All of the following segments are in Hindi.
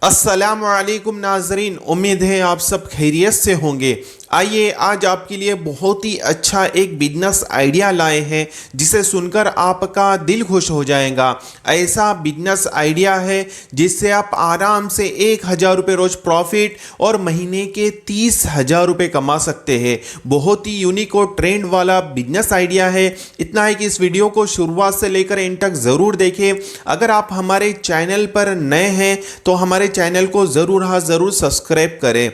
अस्सलामुअलैकुम नाजरीन, उम्मीद है आप सब खैरियत से होंगे। आइए आज आपके लिए बहुत ही अच्छा एक बिजनेस आइडिया लाए हैं जिसे सुनकर आपका दिल खुश हो जाएगा। ऐसा बिजनेस आइडिया है जिससे आप आराम से 1,000 रुपये रोज़ प्रॉफिट और महीने के 30,000 रुपये कमा सकते हैं। बहुत ही यूनिक और ट्रेंड वाला बिजनेस आइडिया है। इतना है कि इस वीडियो को शुरुआत से लेकर एंड तक ज़रूर देखें। अगर आप हमारे चैनल पर नए हैं तो हमारे चैनल को ज़रूर सब्सक्राइब करें।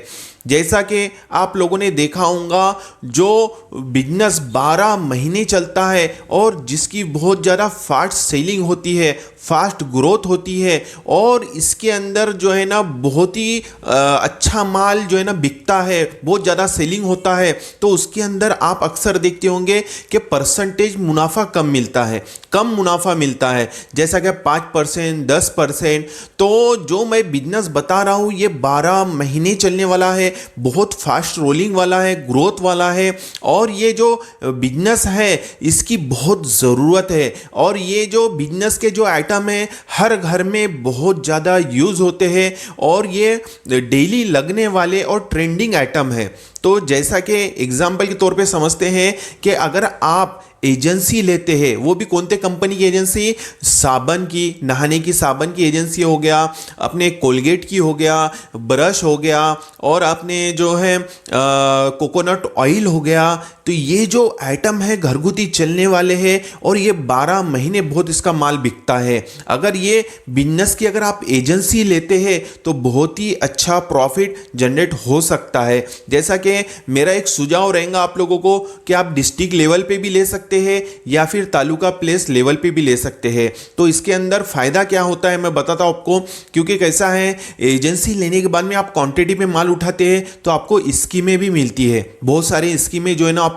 जैसा कि आप लोगों ने देखा होगा, जो बिजनेस 12 महीने चलता है और जिसकी बहुत ज़्यादा फास्ट सेलिंग होती है, फास्ट ग्रोथ होती है और इसके अंदर जो है ना बहुत ही अच्छा माल जो है ना बिकता है, बहुत ज़्यादा सेलिंग होता है, तो उसके अंदर आप अक्सर देखते होंगे कि परसेंटेज मुनाफा कम मिलता है, कम मुनाफा मिलता है, जैसा कि 5%, 10%। तो जो मैं बिजनेस बता रहा हूँ ये 12 महीने चलने वाला है, बहुत फास्ट रोलिंग वाला है, ग्रोथ वाला है और ये जो बिजनेस है इसकी बहुत ज़रूरत है। और ये जो बिजनेस के जो आइटम है हर घर में बहुत ज़्यादा यूज़ होते हैं और ये डेली लगने वाले और ट्रेंडिंग आइटम है। तो जैसा कि एग्जाम्पल के तौर पे समझते हैं कि अगर आप एजेंसी लेते हैं, वो भी कौन से कंपनी की एजेंसी, साबन की, नहाने की साबन की एजेंसी हो गया, अपने कोलगेट की हो गया, ब्रश हो गया और अपने जो है कोकोनट ऑयल हो गया, तो ये जो आइटम है घरगुती चलने वाले हैं और ये 12 महीने बहुत इसका माल बिकता है। अगर ये बिजनेस की अगर आप एजेंसी लेते हैं तो बहुत ही अच्छा प्रॉफिट जनरेट हो सकता है। जैसा कि मेरा एक सुझाव रहेगा आप लोगों को कि आप डिस्ट्रिक्ट लेवल पे भी ले सकते हैं या फिर तालुका प्लेस लेवल पे भी ले सकते हैं। तो इसके अंदर फ़ायदा क्या होता है मैं बताता हूँ आपको, क्योंकि कैसा है एजेंसी लेने के बाद में आप क्वांटिटी में माल उठाते हैं तो आपको स्कीमें भी मिलती है, बहुत सारी स्कीमें जो है ना आपको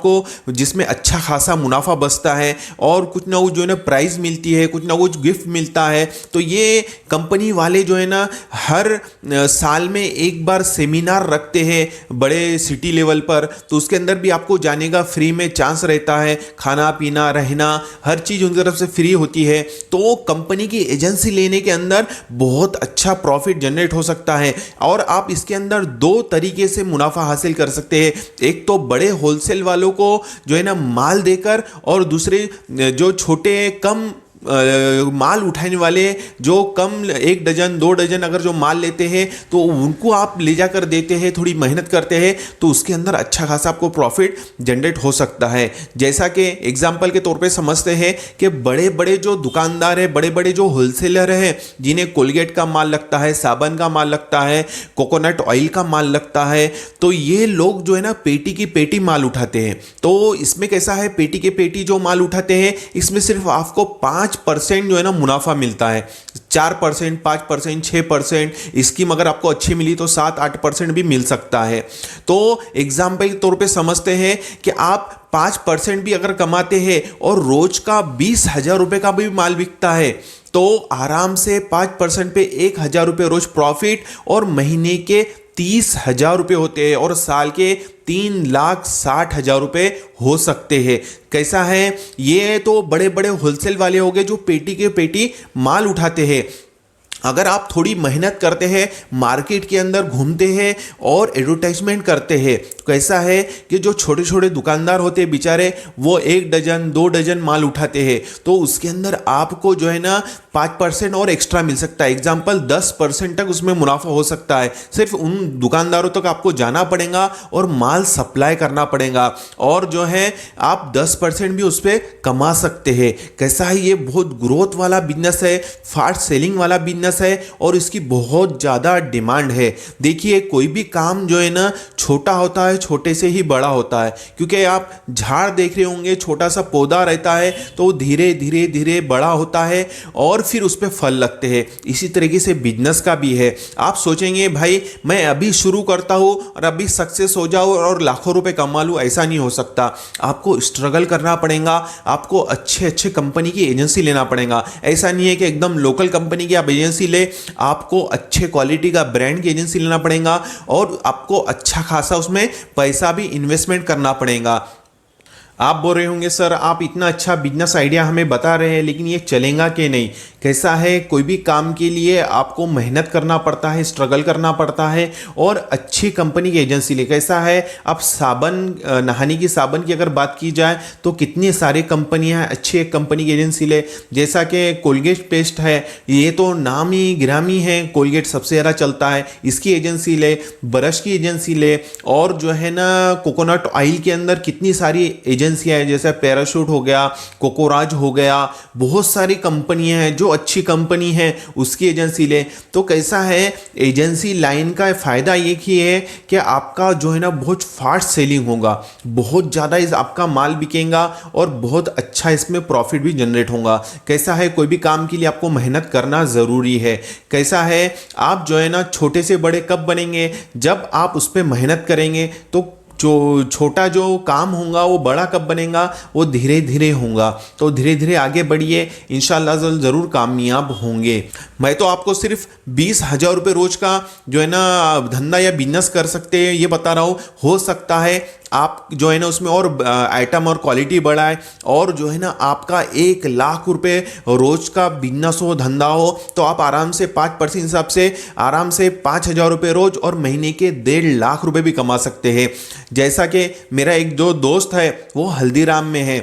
जिसमें अच्छा खासा मुनाफा बचता है और कुछ ना कुछ जो है ना प्राइज मिलती है, कुछ ना कुछ गिफ्ट मिलता है। तो ये कंपनी वाले जो है ना हर साल में एक बार सेमिनार रखते हैं बड़े सिटी लेवल पर, तो उसके अंदर भी आपको जाने का फ्री में चांस रहता है, खाना पीना रहना हर चीज़ उनकी तरफ से फ्री होती है। तो कंपनी की एजेंसी लेने के अंदर बहुत अच्छा प्रॉफिट जनरेट हो सकता है और आप इसके अंदर दो तरीके से मुनाफा हासिल कर सकते हैं। एक तो बड़े होलसेल वालों को जो है ना माल देकर और दूसरे जो छोटे कम माल उठाने वाले जो कम 1 डजन 2 डजन अगर जो माल लेते हैं तो उनको आप ले जाकर देते हैं, थोड़ी मेहनत करते हैं, तो उसके अंदर अच्छा खासा आपको प्रॉफिट जनरेट हो सकता है। जैसा कि एग्जांपल के तौर पे समझते हैं कि बड़े बड़े जो दुकानदार हैं, बड़े बड़े जो होलसेलर हैं, जिन्हें कोलगेट का माल लगता है, साबन का माल लगता है, कोकोनट ऑयल का माल लगता है, तो ये लोग जो है ना पेटी की पेटी माल उठाते हैं। तो इसमें कैसा है, पेटी के पेटी जो माल उठाते हैं इसमें सिर्फ आपको 5% जो है ना मुनाफा मिलता है। 4%, 5%, 6% स्कीम अगर आपको अच्छी मिली तो 7-8% भी मिल सकता है। तो एग्जाम्पल के तौर पे समझते हैं कि आप 5% भी अगर कमाते हैं और रोज का 20,000 रुपये का भी माल बिकता है तो आराम से 5% पे 1,000 रुपये रोज प्रॉफिट और महीने के 30,000 रुपये होते हैं और साल के 3,60,000 रुपये हो सकते हैं। कैसा है, ये तो बड़े बड़े होलसेल वाले हो गए जो पेटी के पेटी माल उठाते हैं। अगर आप थोड़ी मेहनत करते हैं, मार्केट के अंदर घूमते हैं और एडवर्टाइजमेंट करते हैं, तो कैसा है कि जो छोटे छोटे दुकानदार होते हैं बेचारे, वो 1 डजन 2 डजन माल उठाते हैं, तो उसके अंदर आपको जो है ना 5% और एक्स्ट्रा मिल सकता है। एग्जाम्पल 10% तक उसमें मुनाफा हो सकता है। सिर्फ उन दुकानदारों तक आपको जाना पड़ेगा और माल सप्लाई करना पड़ेगा और जो है आप 10% भी उस पर कमा सकते हैं। कैसा है, ये बहुत ग्रोथ वाला बिजनेस है, फास्ट सेलिंग वाला बिजनेस है और इसकी बहुत ज़्यादा डिमांड है। देखिए कोई भी काम जो है ना छोटा होता है, छोटे से ही बड़ा होता है, क्योंकि आप झाड़ देख रहे होंगे, छोटा सा पौधा रहता है तो धीरे धीरे धीरे बड़ा होता है और फिर उस पर फल लगते हैं। इसी तरीके से बिजनेस का भी है। आप सोचेंगे भाई मैं अभी शुरू करता हूँ और अभी सक्सेस हो जाऊँ और लाखों रुपए कमा लूँ, ऐसा नहीं हो सकता। आपको स्ट्रगल करना पड़ेगा, आपको अच्छे अच्छे कंपनी की एजेंसी लेना पड़ेगा। ऐसा नहीं है कि एकदम लोकल कंपनी की आप एजेंसी ले, आपको अच्छे क्वालिटी का ब्रांड की एजेंसी लेना पड़ेगा और आपको अच्छा खासा उसमें पैसा भी इन्वेस्टमेंट करना पड़ेगा। आप बोल रहे होंगे सर आप इतना अच्छा बिजनेस आइडिया हमें बता रहे हैं लेकिन ये चलेगा कि नहीं। कैसा है, कोई भी काम के लिए आपको मेहनत करना पड़ता है, स्ट्रगल करना पड़ता है, और अच्छी कंपनी की एजेंसी ले। कैसा है, अब साबन, नहाने की साबन की अगर बात की जाए तो कितनी सारी कंपनियां हैं, अच्छी एक कंपनी की एजेंसी ले। जैसा कि कोलगेट पेस्ट है, ये तो नामी गिरामी है, कोलगेट सबसे ज़्यादा चलता है, इसकी एजेंसी ले। ब्रश की एजेंसी ले, और जो है ना कोकोनट ऑयल के अंदर कितनी सारी एजेंसियां हैं, जैसे पैराशूट हो गया, कोकोराज हो गया, बहुत सारी कंपनियां हैं। जो अच्छी कंपनी है उसकी एजेंसी ले। तो कैसा है, एजेंसी लाइन का फ़ायदा एक ही है कि आपका जो है ना बहुत फास्ट सेलिंग होगा, बहुत ज़्यादा इस आपका माल बिकेगा, और बहुत अच्छा इसमें प्रॉफिट भी जनरेट होगा। कैसा है, कोई भी काम के लिए आपको मेहनत करना ज़रूरी है। कैसा है, आप जो है ना छोटे से बड़े कब बनेंगे, जब आप उस पर मेहनत करेंगे। तो जो छोटा जो काम होगा वो बड़ा कब बनेगा, वो धीरे धीरे होगा। तो धीरे धीरे आगे बढ़िए, इंशाल्लाह ज़रूर कामयाब होंगे। मैं तो आपको सिर्फ 20,000 रुपये रोज का जो है ना धंधा या बिजनेस कर सकते हैं ये बता रहा हूँ। हो सकता है आप जो है ना उसमें और आइटम और क्वालिटी बढ़ाए, और जो है ना आपका 1,00,000 रुपये रोज का बिजनेस हो, धंधा हो, तो आप आराम से 5% हिसाब से आराम से 5,000 रुपये रोज और महीने के 1,50,000 रुपये भी कमा सकते हैं। जैसा कि मेरा एक जो दोस्त है वो हल्दीराम में है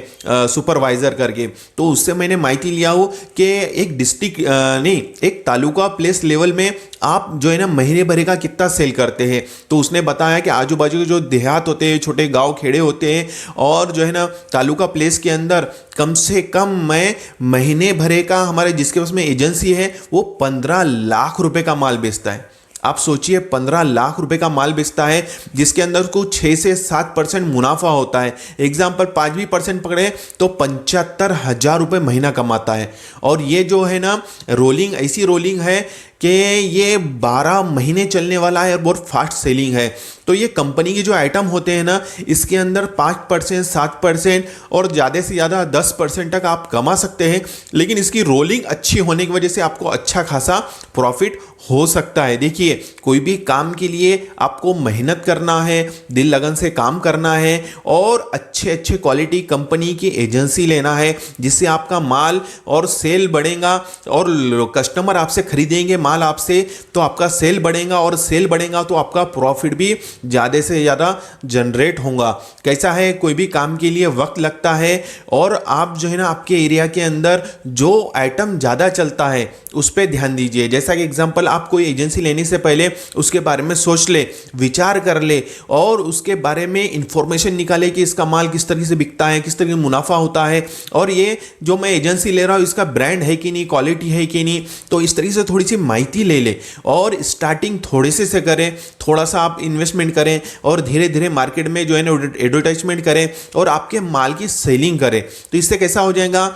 सुपरवाइजर करके, तो उससे मैंने माहिती लिया हो कि एक डिस्ट्रिक्ट नहीं, एक तालुका प्लेस लेवल में आप जो है ना महीने भरे का कितना सेल करते हैं। तो उसने बताया कि आजू बाजू के जो देहात होते हैं, छोटे गांव खेड़े होते हैं, और जो है ना तालुका प्लेस के अंदर कम से कम मैं महीने भरे का, हमारे जिसके पास में एजेंसी है वो 15,00,000 रुपए का माल बेचता है। आप सोचिए, 15,00,000 रुपए का माल बेचता है, जिसके अंदर को 6 से 7% मुनाफा होता है। एग्जाम्पल 5 भी परसेंट पकड़े तो 75,000 रुपये महीना कमाता है। और ये जो है ना रोलिंग, ऐसी रोलिंग है कि ये 12 महीने चलने वाला है और बहुत फास्ट सेलिंग है। तो ये कंपनी के जो आइटम होते हैं ना, इसके अंदर 5%, 7% और ज़्यादा से ज़्यादा 10% तक आप कमा सकते हैं। लेकिन इसकी रोलिंग अच्छी होने की वजह से आपको अच्छा खासा प्रॉफिट हो सकता है। देखिए, कोई भी काम के लिए आपको मेहनत करना है, दिल लगन से काम करना है, और अच्छे अच्छे क्वालिटी कंपनी की एजेंसी लेना है, जिससे आपका माल और सेल बढ़ेगा, और कस्टमर आपसे खरीदेंगे माल आपसे, तो आपका सेल बढ़ेगा, और सेल बढ़ेगा तो आपका प्रॉफिट भी ज़्यादा से ज़्यादा जनरेट होगा। कैसा है, कोई भी काम के लिए वक्त लगता है, और आप जो है ना आपके एरिया के अंदर जो आइटम ज़्यादा चलता है उस पर ध्यान दीजिए। जैसा कि एग्जांपल, आप कोई एजेंसी लेने से पहले उसके बारे में सोच ले, विचार कर ले, और उसके बारे में इंफॉर्मेशन निकाले कि इसका माल किस तरीके से बिकता है, किस तरीके से मुनाफा होता है, और ये जो मैं एजेंसी ले रहा हूँ इसका ब्रांड है कि नहीं, क्वालिटी है कि नहीं। तो इस तरीके से थोड़ी सी माहिती ले ले, और स्टार्टिंग थोड़े से करें, थोड़ा सा आप इन्वेस्टमेंट करें, और धीरे धीरे मार्केट में जो है ना एडवर्टाइजमेंट करें, और आपके माल की सेलिंग करें। तो इससे कैसा हो जाएगा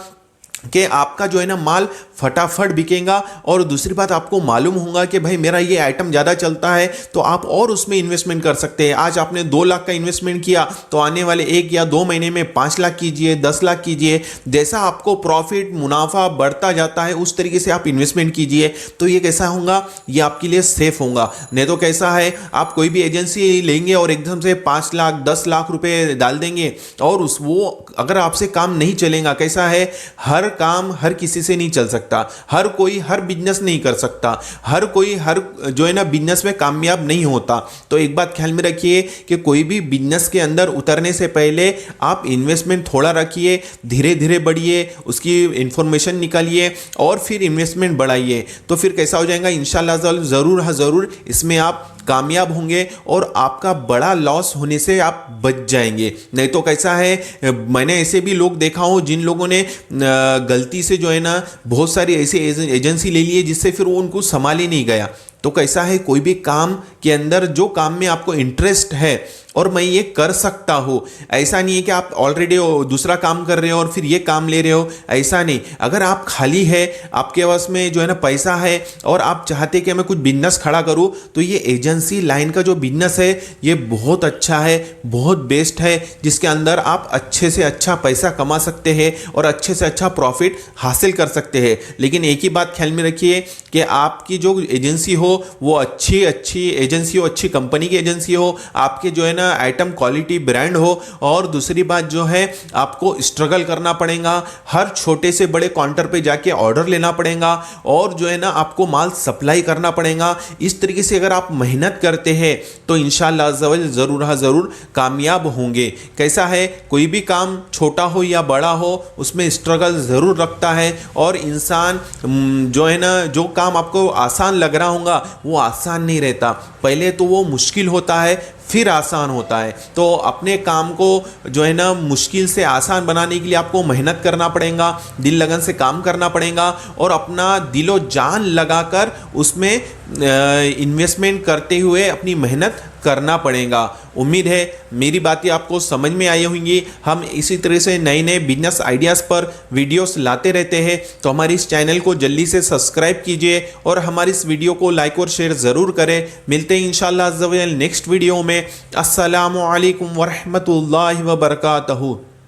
कि आपका जो है ना माल फटाफट बिकेगा। और दूसरी बात, आपको मालूम होगा कि भाई मेरा ये आइटम ज़्यादा चलता है, तो आप और उसमें इन्वेस्टमेंट कर सकते हैं। आज आपने 2 लाख का इन्वेस्टमेंट किया, तो आने वाले 1 या 2 महीने में 5 लाख कीजिए, 10 लाख कीजिए। जैसा आपको प्रॉफिट मुनाफा बढ़ता जाता है उस तरीके से आप इन्वेस्टमेंट कीजिए। तो ये कैसा होगा, ये आपके लिए सेफ होगा। नहीं तो कैसा है, आप कोई भी एजेंसी लेंगे और एकदम से 5 लाख 10 लाख रुपए डाल देंगे, और वो अगर आपसे काम नहीं चलेगा। कैसा है, हर काम हर किसी से नहीं चल सकता, हर कोई हर बिजनेस नहीं कर सकता, हर कोई हर जो है ना बिजनेस में कामयाब नहीं होता। तो एक बात ख्याल में रखिए कि कोई भी बिजनेस के अंदर उतरने से पहले आप इन्वेस्टमेंट थोड़ा रखिए, धीरे धीरे बढ़िए, उसकी इंफॉर्मेशन निकालिए, और फिर इन्वेस्टमेंट बढ़ाइए। तो फिर कैसा हो जाएगा, इंशाल्लाह ज़रूर इसमें आप कामयाब होंगे, और आपका बड़ा लॉस होने से आप बच जाएंगे। नहीं तो कैसा है, मैंने ऐसे भी लोग देखा हूँ जिन लोगों ने गलती से जो है ना बहुत सारी ऐसी एजेंसी ले ली है, जिससे फिर वो उनको संभाल ही नहीं गया। तो कैसा है, कोई भी काम के अंदर जो काम में आपको इंटरेस्ट है और मैं ये कर सकता हूँ, ऐसा नहीं है कि आप ऑलरेडी दूसरा काम कर रहे हो और फिर ये काम ले रहे हो, ऐसा नहीं। अगर आप खाली है, आपके पास में जो है ना पैसा है, और आप चाहते कि मैं कुछ बिजनेस खड़ा करूँ, तो ये एजेंसी लाइन का जो बिजनेस है ये बहुत अच्छा है, बहुत बेस्ट है, जिसके अंदर आप अच्छे से अच्छा पैसा कमा सकते हैं और अच्छे से अच्छा प्रॉफिट हासिल कर सकते हैं। लेकिन एक ही बात ख्याल में रखिए कि आपकी जो एजेंसी हो वो अच्छी एजेंसी हो, अच्छी कंपनी की एजेंसी हो, आपके जो है ना ना आइटम क्वालिटी ब्रांड हो, और दूसरी बात जो है आपको स्ट्रगल करना पड़ेगा, हर छोटे से बड़े काउंटर पे जाके ऑर्डर लेना पड़ेगा, और जो है ना आपको माल सप्लाई करना पड़ेगा। इस तरीके से अगर आप मेहनत करते हैं तो इंशाअल्लाह ज़रूर कामयाब होंगे। कैसा है, कोई भी काम छोटा हो या बड़ा हो उसमें स्ट्रगल ज़रूर रखता है, और इंसान जो है ना, जो काम आपको आसान लग रहा होगा वो आसान नहीं रहता, पहले तो वो मुश्किल होता है फिर आसान होता है। तो अपने काम को जो है ना मुश्किल से आसान बनाने के लिए आपको मेहनत करना पड़ेगा, दिल लगन से काम करना पड़ेगा, और अपना दिलो जान लगाकर उसमें इन्वेस्टमेंट करते हुए अपनी मेहनत करना पड़ेगा। उम्मीद है मेरी बातें आपको समझ में आई होंगी। हम इसी तरह से नए नए बिजनेस आइडियाज़ पर वीडियोस लाते रहते हैं, तो हमारी इस चैनल को जल्दी से सब्सक्राइब कीजिए और हमारी इस वीडियो को लाइक और शेयर ज़रूर करें। मिलते हैं इंशाअल्लाह नेक्स्ट वीडियो में। अस्सलामु अलैकुम वरहमतुल्लाहि वबरकातुहू।